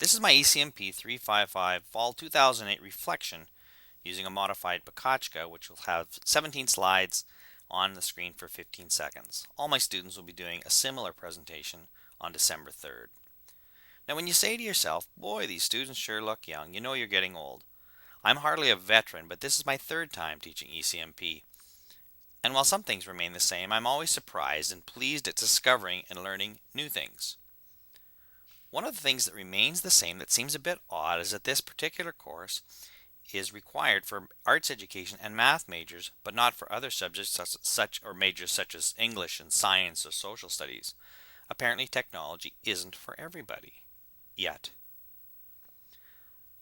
This is my ECMP 355 Fall 2008 reflection using a modified pecha, which will have 17 slides on the screen for 15 seconds. All my students will be doing a similar presentation on December 3rd. Now when you say to yourself, boy, these students sure look young, you know you're getting old. I'm hardly a veteran, but this is my third time teaching ECMP. And while some things remain the same, I'm always surprised and pleased at discovering and learning new things. One of the things that remains the same that seems a bit odd is that this particular course is required for arts education and math majors, but not for other subjects majors such as English and science or social studies. Apparently technology isn't for everybody yet.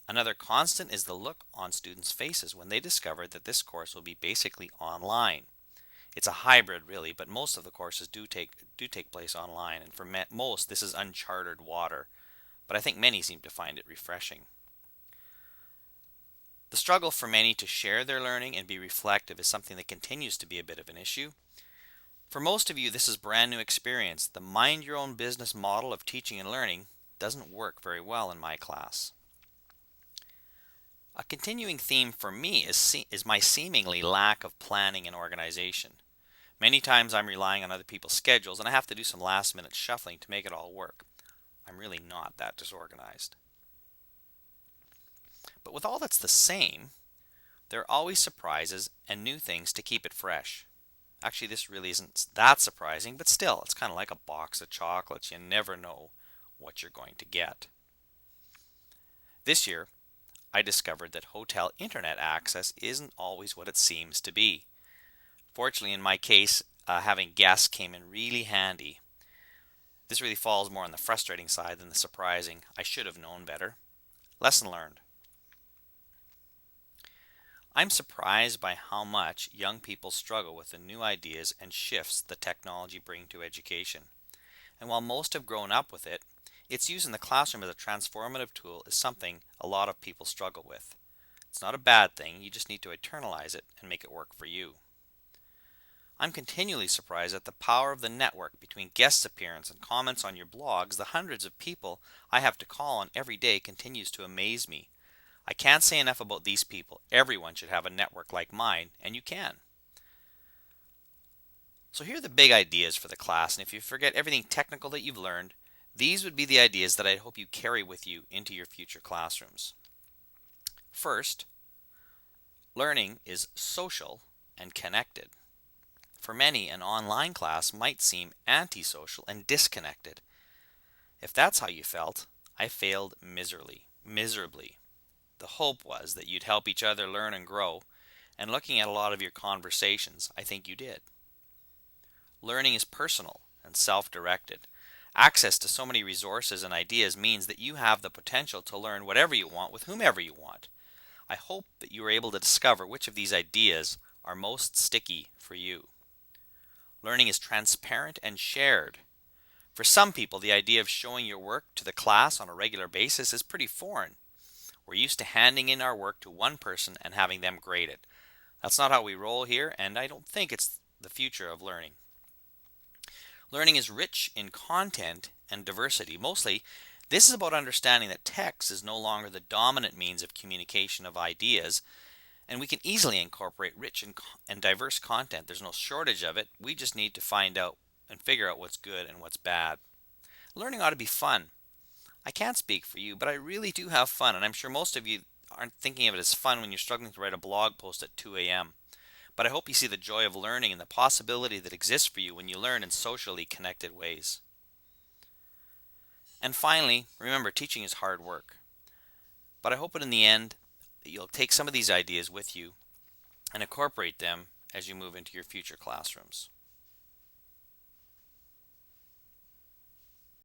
Another constant is the look on students' faces when they discover that this course will be basically online. It's a hybrid really, but most of the courses do take place online, and for most this is uncharted water, but I think many seem to find it refreshing. The struggle for many to share their learning and be reflective is something that continues to be a bit of an issue. For most of you, this is brand new experience. The mind your own business model of teaching and learning doesn't work very well in my class. A continuing theme for me is my seemingly lack of planning and organization. Many times I'm relying on other people's schedules and I have to do some last minute shuffling to make it all work. I'm really not that disorganized. But with all that's the same, there are always surprises and new things to keep it fresh. Actually, this really isn't that surprising, but still, it's kind of like a box of chocolates. You never know what you're going to get. This year, I discovered that hotel internet access isn't always what it seems to be. Fortunately, in my case, having guests came in really handy. This really falls more on the frustrating side than the surprising. I should have known better. Lesson learned. I'm surprised by how much young people struggle with the new ideas and shifts the technology brings to education. And while most have grown up with it, its use in the classroom as a transformative tool is something a lot of people struggle with. It's not a bad thing, you just need to internalize it and make it work for you. I'm continually surprised at the power of the network between guest appearance and comments on your blogs. The hundreds of people I have to call on every day continues to amaze me. I can't say enough about these people. Everyone should have a network like mine, and you can. So here are the big ideas for the class, and if you forget everything technical that you've learned, these would be the ideas that I hope you carry with you into your future classrooms. First, learning is social and connected. For many, an online class might seem antisocial and disconnected. If that's how you felt, I failed miserably. The hope was that you'd help each other learn and grow, and looking at a lot of your conversations, I think you did. Learning is personal and self-directed. Access to so many resources and ideas means that you have the potential to learn whatever you want with whomever you want. I hope that you were able to discover which of these ideas are most sticky for you. Learning is transparent and shared. For some people, the idea of showing your work to the class on a regular basis is pretty foreign. We're used to handing in our work to one person and having them grade it. That's not how we roll here, and I don't think it's the future of learning. Learning is rich in content and diversity. Mostly, this is about understanding that text is no longer the dominant means of communication of ideas, and we can easily incorporate rich and diverse content. There's no shortage of it. We just need to find out and figure out what's good and what's bad. Learning ought to be fun. I can't speak for you, but I really do have fun, and I'm sure most of you aren't thinking of it as fun when you're struggling to write a blog post at 2 a.m. But I hope you see the joy of learning and the possibility that exists for you when you learn in socially connected ways. And finally, remember, teaching is hard work. But I hope that in the end that you'll take some of these ideas with you and incorporate them as you move into your future classrooms.